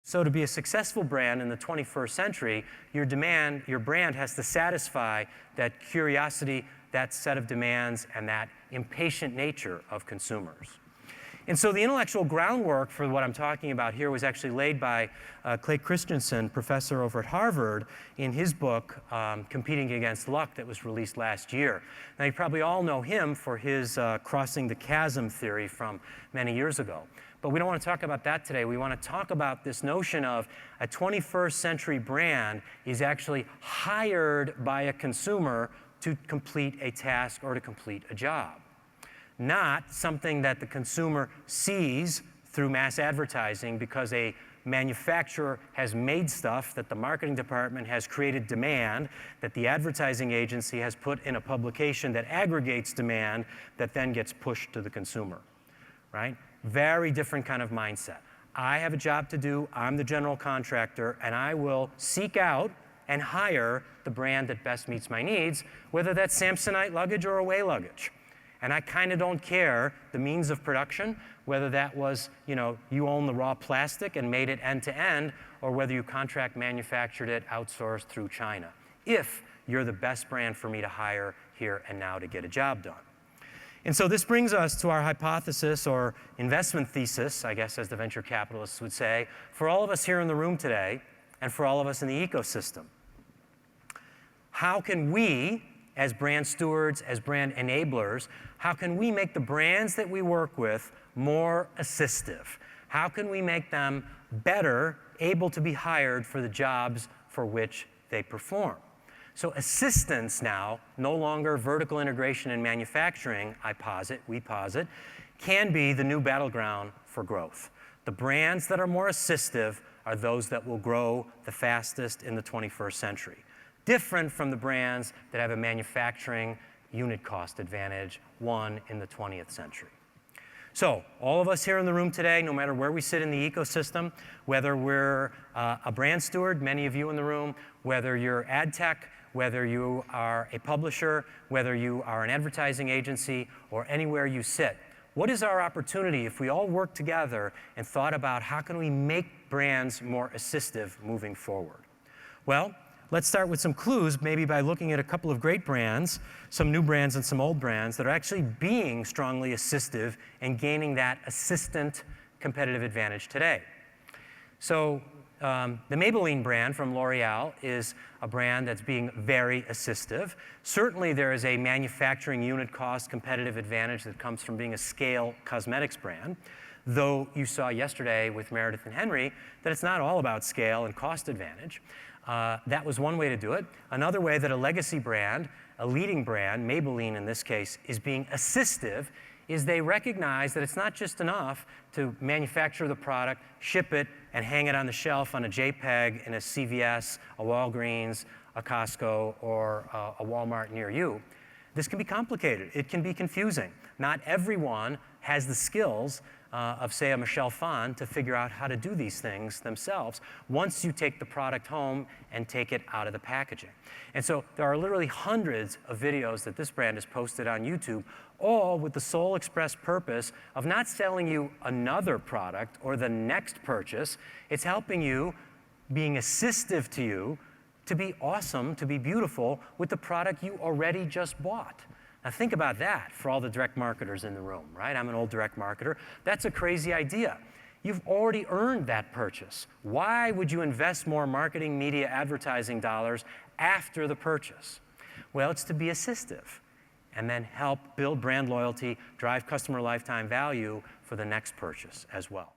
So to be a successful brand in the 21st century, your brand has to satisfy that curiosity, that set of demands, and that impatient nature of consumers. And so the intellectual groundwork for what I'm talking about here was actually laid by Clay Christensen, professor over at Harvard, in his book, Competing Against Luck, that was released last year. Now, you probably all know him for his crossing the chasm theory from many years ago. But we don't want to talk about that today. We want to talk about this notion of a 21st century brand is actually hired by a consumer to complete a task or to complete a job. Not something that the consumer sees through mass advertising because a manufacturer has made stuff that the marketing department has created demand, that the advertising agency has put in a publication that aggregates demand that then gets pushed to the consumer, right? Very different kind of mindset. I have a job to do, I'm the general contractor, and I will seek out and hire the brand that best meets my needs, whether that's Samsonite luggage or Away luggage. And I kind of don't care the means of production, whether that was, you own the raw plastic and made it end to end, or whether you contract manufactured it outsourced through China, if you're the best brand for me to hire here and now to get a job done. And so this brings us to our hypothesis or investment thesis, I guess as the venture capitalists would say, for all of us here in the room today and for all of us in the ecosystem. How can we, as brand stewards, as brand enablers, how can we make the brands that we work with more assistive? How can we make them better able to be hired for the jobs for which they perform? So assistance now, no longer vertical integration in manufacturing, we posit, can be the new battleground for growth. The brands that are more assistive are those that will grow the fastest in the 21st century. Different from the brands that have a manufacturing unit cost advantage, won in the 20th century. So all of us here in the room today, no matter where we sit in the ecosystem, whether we're a brand steward, many of you in the room, whether you're ad tech, whether you are a publisher, whether you are an advertising agency, or anywhere you sit, what is our opportunity if we all work together and thought about how can we make brands more assistive moving forward? Well, let's start with some clues, maybe by looking at a couple of great brands, some new brands and some old brands that are actually being strongly assistive and gaining that assistant competitive advantage today. So the Maybelline brand from L'Oreal is a brand that's being very assistive. Certainly there is a manufacturing unit cost competitive advantage that comes from being a scale cosmetics brand, though you saw yesterday with Meredith and Henry that it's not all about scale and cost advantage. That was one way to do it. Another way that a legacy brand, a leading brand, Maybelline in this case, is being assistive is they recognize that it's not just enough to manufacture the product, ship it, and hang it on the shelf on a JPEG in a CVS, a Walgreens, a Costco, or a Walmart near you. This can be complicated. It can be confusing. Not everyone has the skills of, say, a Michelle Phan to figure out how to do these things themselves once you take the product home and take it out of the packaging. And so there are literally hundreds of videos that this brand has posted on YouTube, all with the sole express purpose of not selling you another product or the next purchase. It's helping you, being assistive to you, to be awesome, to be beautiful with the product you already just bought. Now think about that for all the direct marketers in the room, right? I'm an old direct marketer. That's a crazy idea. You've already earned that purchase. Why would you invest more marketing, media, advertising dollars after the purchase? Well, it's to be assistive and then help build brand loyalty, drive customer lifetime value for the next purchase as well.